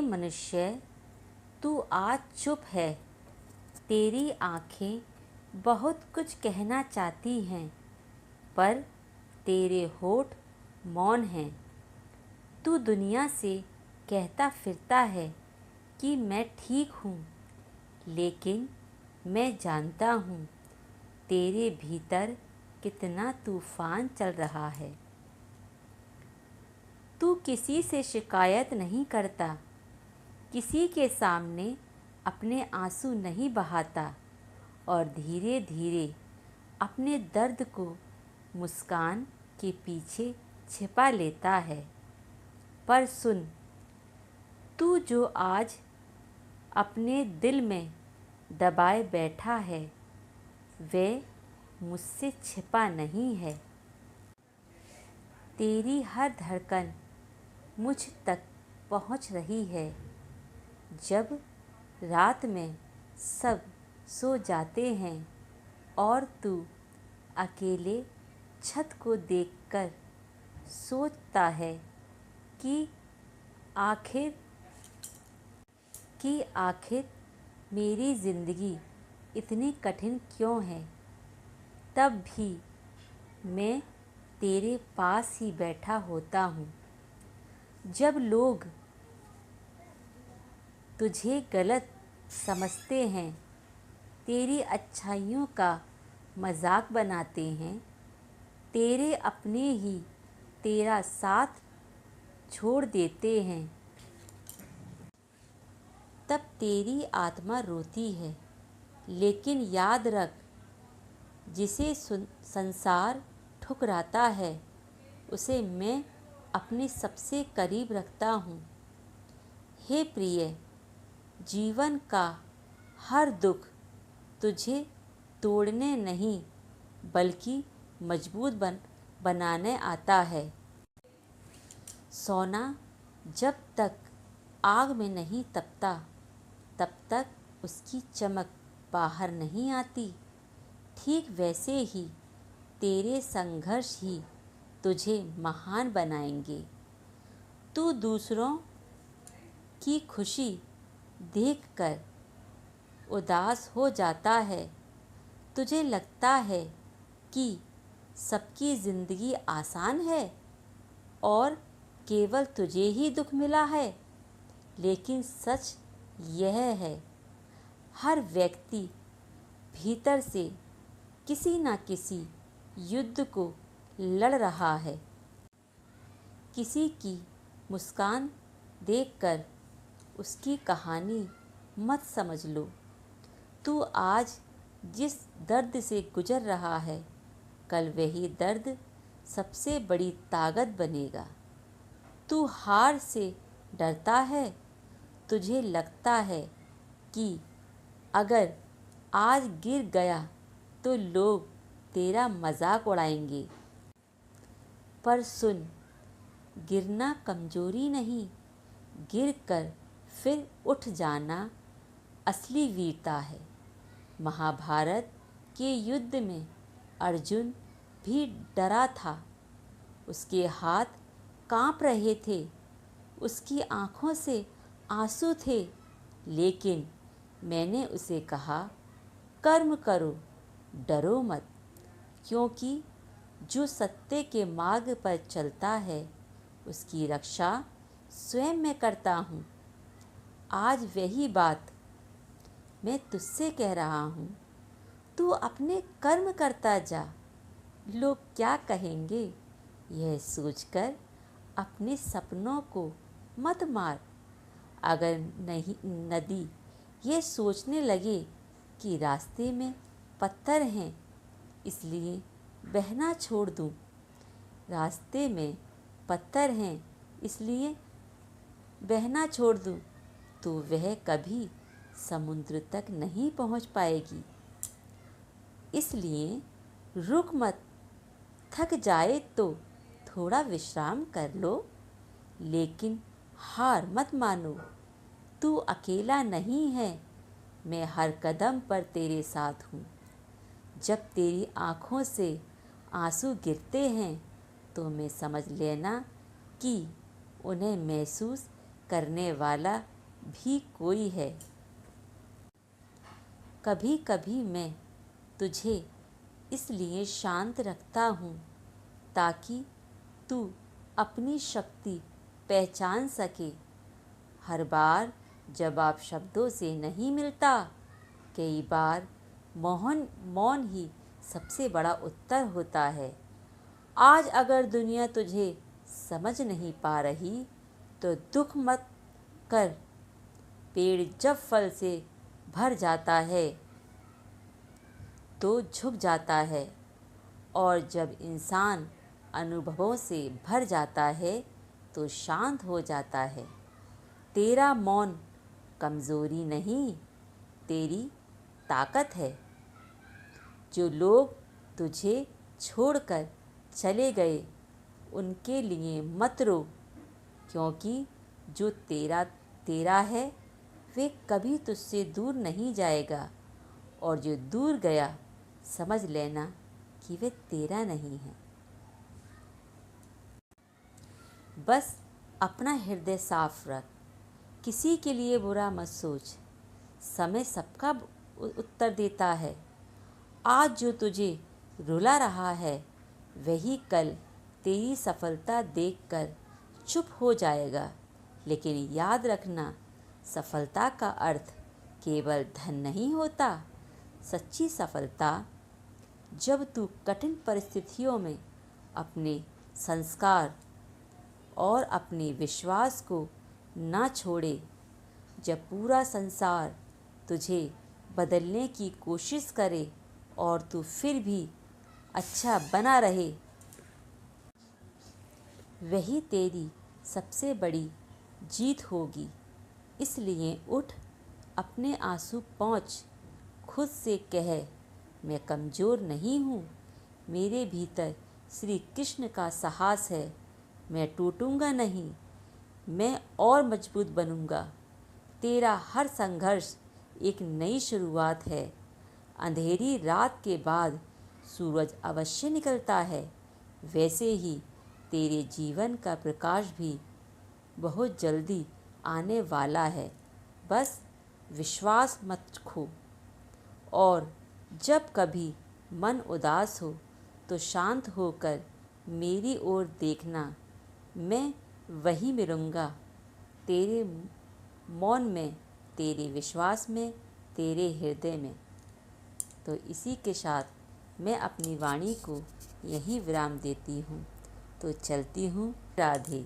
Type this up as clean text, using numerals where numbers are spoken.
मनुष्य, तू आज चुप है। तेरी आँखें बहुत कुछ कहना चाहती हैं, पर तेरे होठ मौन हैं। तू दुनिया से कहता फिरता है कि मैं ठीक हूँ, लेकिन मैं जानता हूँ तेरे भीतर कितना तूफान चल रहा है। तू किसी से शिकायत नहीं करता, किसी के सामने अपने आंसू नहीं बहाता और धीरे धीरे अपने दर्द को मुस्कान के पीछे छिपा लेता है। पर सुन, तू जो आज अपने दिल में दबाए बैठा है, वह मुझसे छिपा नहीं है। तेरी हर धड़कन मुझ तक पहुंच रही है। जब रात में सब सो जाते हैं और तू अकेले छत को देखकर सोचता है कि आखिर मेरी ज़िंदगी इतनी कठिन क्यों है, तब भी मैं तेरे पास ही बैठा होता हूँ। जब लोग तुझे गलत समझते हैं, तेरी अच्छाइयों का मजाक बनाते हैं, तेरे अपने ही तेरा साथ छोड़ देते हैं, तब तेरी आत्मा रोती है। लेकिन याद रख, जिसे संसार ठुकराता है, उसे मैं अपने सबसे करीब रखता हूँ। हे प्रिय, जीवन का हर दुख तुझे तोड़ने नहीं बल्कि मजबूत बनाने आता है। सोना जब तक आग में नहीं तपता, तब तक उसकी चमक बाहर नहीं आती। ठीक वैसे ही तेरे संघर्ष ही तुझे महान बनाएंगे। तू दूसरों की खुशी देखकर उदास हो जाता है। तुझे लगता है कि सबकी ज़िंदगी आसान है और केवल तुझे ही दुख मिला है, लेकिन सच यह है, हर व्यक्ति भीतर से किसी न किसी युद्ध को लड़ रहा है। किसी की मुस्कान देखकर उसकी कहानी मत समझ लो। तू आज जिस दर्द से गुजर रहा है, कल वही दर्द सबसे बड़ी ताकत बनेगा। तू हार से डरता है, तुझे लगता है कि अगर आज गिर गया तो लोग तेरा मजाक उड़ाएंगे। पर सुन, गिरना कमजोरी नहीं, गिर कर फिर उठ जाना असली वीरता है। महाभारत के युद्ध में अर्जुन भी डरा था, उसके हाथ कांप रहे थे, उसकी आंखों से आंसू थे, लेकिन मैंने उसे कहा, कर्म करो, डरो मत, क्योंकि जो सत्य के मार्ग पर चलता है, उसकी रक्षा स्वयं मैं करता हूँ। आज वही बात मैं तुझसे कह रहा हूँ। तू अपने कर्म करता जा, लोग क्या कहेंगे यह सोचकर अपने सपनों को मत मार। अगर नहीं नदी ये सोचने लगे कि रास्ते में पत्थर हैं, इसलिए बहना छोड़ दूँ, रास्ते में पत्थर हैं इसलिए बहना छोड़ दूँ, तो वह कभी समुद्र तक नहीं पहुँच पाएगी। इसलिए रुक मत, थक जाए तो थोड़ा विश्राम कर लो, लेकिन हार मत मानो। तू अकेला नहीं है, मैं हर कदम पर तेरे साथ हूँ। जब तेरी आँखों से आंसू गिरते हैं, तो मैं समझ लेना कि उन्हें महसूस करने वाला भी कोई है। कभी कभी मैं तुझे इसलिए शांत रखता हूँ ताकि तू अपनी शक्ति पहचान सके। हर बार जवाब शब्दों से नहीं मिलता, कई बार मौन ही सबसे बड़ा उत्तर होता है। आज अगर दुनिया तुझे समझ नहीं पा रही तो दुख मत कर। पेड़ जब फल से भर जाता है तो झुक जाता है, और जब इंसान अनुभवों से भर जाता है तो शांत हो जाता है। तेरा मौन कमज़ोरी नहीं, तेरी ताकत है। जो लोग तुझे छोड़कर चले गए उनके लिए मत रो, क्योंकि जो तेरा तेरा है वे कभी तुझसे दूर नहीं जाएगा, और जो दूर गया समझ लेना कि वे तेरा नहीं है। बस अपना हृदय साफ रख, किसी के लिए बुरा मत सोच। समय सबका उत्तर देता है। आज जो तुझे रुला रहा है वही कल तेरी सफलता देखकर चुप हो जाएगा। लेकिन याद रखना, सफलता का अर्थ केवल धन नहीं होता। सच्ची सफलता जब तू कठिन परिस्थितियों में अपने संस्कार और अपने विश्वास को ना छोड़े। जब पूरा संसार तुझे बदलने की कोशिश करे और तू फिर भी अच्छा बना रहे, वही तेरी सबसे बड़ी जीत होगी। इसलिए उठ, अपने आंसू पोंछ, खुद से कह, मैं कमज़ोर नहीं हूँ, मेरे भीतर श्री कृष्ण का साहस है। मैं टूटूंगा नहीं, मैं और मजबूत बनूंगा। तेरा हर संघर्ष एक नई शुरुआत है। अंधेरी रात के बाद सूरज अवश्य निकलता है। वैसे ही तेरे जीवन का प्रकाश भी बहुत जल्दी आने वाला है। बस विश्वास मत खो, और जब कभी मन उदास हो तो शांत होकर मेरी ओर देखना। मैं वहीं मिलूँगा, तेरे मौन में, तेरे विश्वास में, तेरे हृदय में। तो इसी के साथ मैं अपनी वाणी को यहीं विराम देती हूँ। तो चलती हूँ। राधे।